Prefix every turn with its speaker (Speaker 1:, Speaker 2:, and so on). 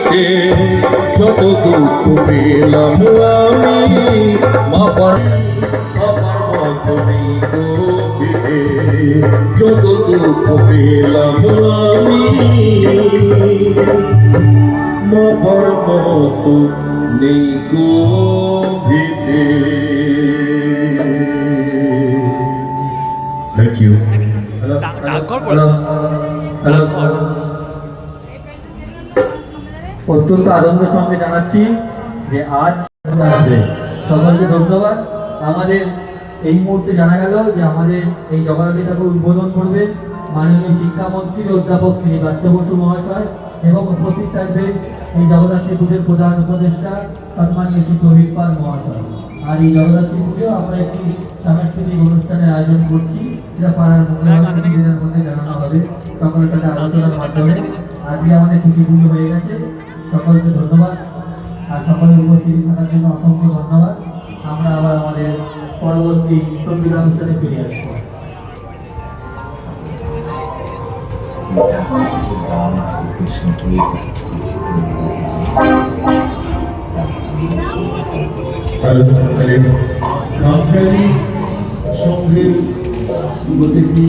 Speaker 1: ভিতে যত দুঃখ পেলাম আমি মাপার মতো নেই গো ভিতে যত দুঃখ পেলাম আমি মাপার মতো নেই গো ভিতে। Thank you.
Speaker 2: অত্যন্ত আনন্দের সঙ্গে জানাচ্ছি যে আজ আসবে। সকলকে ধন্যবাদ। আমাদের এই মুহূর্তে জানা গেল যে আমাদের এই জগন্নাথী ঠাকুর উদ্বোধন করবেন মাননীয় শিক্ষামন্ত্রী অধ্যাপক শ্রী পার্থ বসু মহাশয় এবং উপস্থিত থাকবেন এই জগদ্ধাত্রী পুজোর প্রধান উপদেষ্টা সম্মানীয় শ্রী প্রবীর পাল মহাশয়। আর এই জগদ্ধাত্রী পুজো আমরা একটি সাংস্কৃতিক অনুষ্ঠানের আয়োজন করছি, যেটা পাড়ার মুখ্যমন্ত্রীদের মধ্যে জানানো হবে সকলের সাথে আলোচনার মাধ্যমে। আজকে আমাদের ছুটি পুজো হয়ে গেছে। সকলকে ধন্যবাদ আর সকলের উপস্থিত থাকার জন্য অসংখ্য ধন্যবাদ। আমরা আবার আমাদের পরবর্তী সঙ্গীত অনুষ্ঠানে ফিরে আসবো।
Speaker 1: সঙ্গীত গতিটি